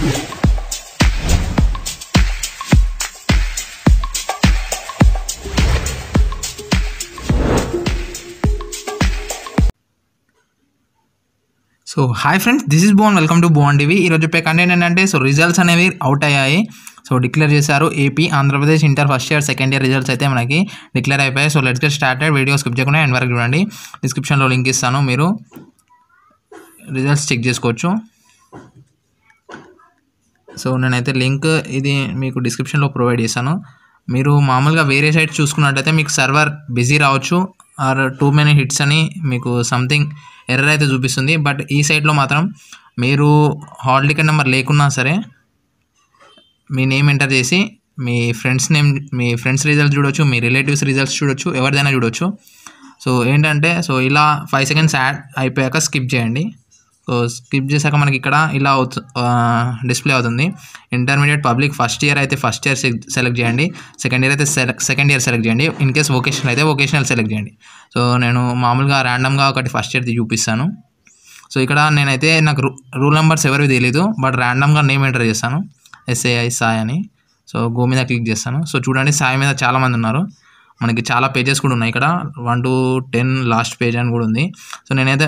So hi friends, this is bone. Welcome to bone TV. ఈరోజు చెప్పే content ఏంటంటే, so results అనేవి out అయ్యాయి. సో డిక్లేర్ చేశారు. AP, Andhra Pradesh inter first year, second year results అయితే మనకి డిక్లేర్ అయిపోయాయి. So let's get started. Video skip చేయకుండా ఎండ్ వరకు చూడండి. డిస్క్రిప్షన్లో లింక్ ఇస్తాను, మీరు రిజల్ట్స్ చెక్ చేసుకోవచ్చు. సో నేనైతే లింక్ ఇది మీకు డిస్క్రిప్షన్లో ప్రొవైడ్ చేశాను. మీరు మామూలుగా వేరే సైట్ చూసుకున్నట్టయితే మీకు సర్వర్ బిజీ రావచ్చు, ఆర్ టూ మెనీ హిట్స్ అని మీకు సంథింగ్ ఎర్రర్ అయితే చూపిస్తుంది. బట్ ఈ సైట్లో మాత్రం మీరు హాల్ టికెట్ నెంబర్ లేకున్నా సరే మీ నేమ్ ఎంటర్ చేసి మీ ఫ్రెండ్స్ నేమ్, మీ ఫ్రెండ్స్ రిజల్ట్స్ చూడొచ్చు, మీ రిలేటివ్స్ రిజల్ట్స్ చూడొచ్చు, ఎవరిదైనా చూడొచ్చు. సో ఏంటంటే, సో ఇలా 5 seconds యాడ్ అయిపోయాక స్కిప్ చేయండి. సో స్కిప్ చేశాక మనకి ఇక్కడ ఇలా డిస్ప్లే అవుతుంది. ఇంటర్మీడియట్ పబ్లిక్ ఫస్ట్ ఇయర్ అయితే ఫస్ట్ ఇయర్ సెలెక్ట్ చేయండి, సెకండ్ ఇయర్ అయితే సెకండ్ ఇయర్ సెలెక్ట్ చేయండి, ఇన్ కేస్ వొకేషనల్ అయితే వొకేషనల్ సెలెక్ట్ చేయండి. సో నేను మామూలుగా ర్యాండమ్గా ఒకటి ఫస్ట్ ఇయర్ది చూపిస్తాను. సో ఇక్కడ నేనైతే నాకు రూల్ నెంబర్స్ ఎవరివి తెలియదు, బట్ ర్యాండమ్గా నేమ్ ఎంటర్ చేస్తాను, SAI సాయి అని. సో గో మీద క్లిక్ చేస్తాను. సో చూడండి, సాయి మీద చాలామంది ఉన్నారు. మనకి చాలా పేజెస్ కూడా ఉన్నాయి ఇక్కడ, 1 to 10 లాస్ట్ పేజ్ అని కూడా ఉంది. సో నేనైతే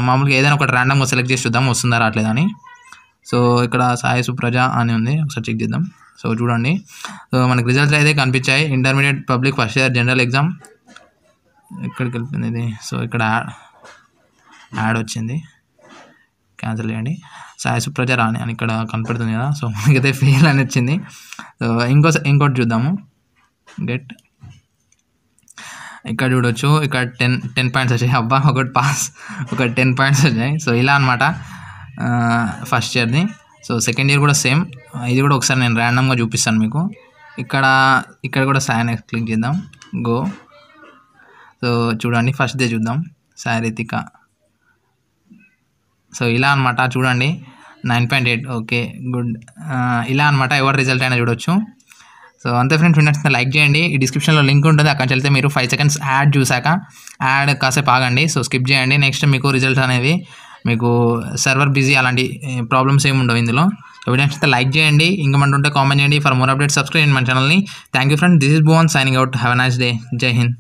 మామూలుగా ఏదైనా ఒకటి ర్యాండమ్గా సెలెక్ట్ చేసి చూద్దాం వస్తుందా రావట్లేదని. సో ఇక్కడ సాయి సుప్రజ అని ఉంది, ఒకసారి చెక్ చేద్దాం. సో చూడండి, సో మనకి రిజల్ట్స్ అయితే కనిపించాయి. Intermediate public first year general exam ఎక్కడికి వెళ్ళిపోయింది ఇది. సో ఇక్కడ యాడ్ వచ్చింది, క్యాన్సిల్ చేయండి. సాయి సుప్రజ రాని అని ఇక్కడ కనపడుతుంది కదా. సో మనకైతే ఫెయిల్ అని వచ్చింది. సో ఇంకోటి చూద్దాము. గెట్ ఇక్కడ చూడొచ్చు, ఇక్కడ 10 పాయింట్స్ వచ్చాయి. అబ్బా, ఒకటి పాస్, ఒక 10 పాయింట్స్ వచ్చాయి. సో ఇలా అనమాట ఫస్ట్ ఇయర్ది. సో సెకండ్ ఇయర్ కూడా సేమ్. ఇది కూడా ఒకసారి నేను ర్యాండమ్గా చూపిస్తాను మీకు. ఇక్కడ కూడా సాయి క్లిక్ చేద్దాం, గో. సో చూడండి, ఫస్ట్ డే చూద్దాం, సాయి రితిక. సో ఇలా అనమాట చూడండి, 9.8. Okay, good. ఇలా అనమాట ఎవరి రిజల్ట్ అయినా చూడొచ్చు. సో అంతే ఫ్రెండ్స్, నచ్చితే లైక్ చేయండి. ఈ డిస్క్రిప్షన్లో లింక్ ఉంటుంది, అక్కడికి వెళ్తే మీరు 5 seconds యాడ్ చూసాక యాడ్ కాసేపు ఆగండి. సో స్కిప్ చేయండి. నెక్స్ట్ మీకు రిజల్ట్స్ అనేవి మీకు సర్వర్ బిజీ అలాంటి ప్రాబ్లమ్స్ ఏమి ఉండవు ఇందులో. సో వీడియో నచ్చితే లైక్ చేయండి, ఇంకా ఉంటే కామెంట్ చేయండి. ఫర్ మోర్ అప్డేట్ సబ్స్క్రైబ్ మన ఛానల్ని. Thank you friend, this is Bhuvan signing out. Have a nice day. జై హింద్.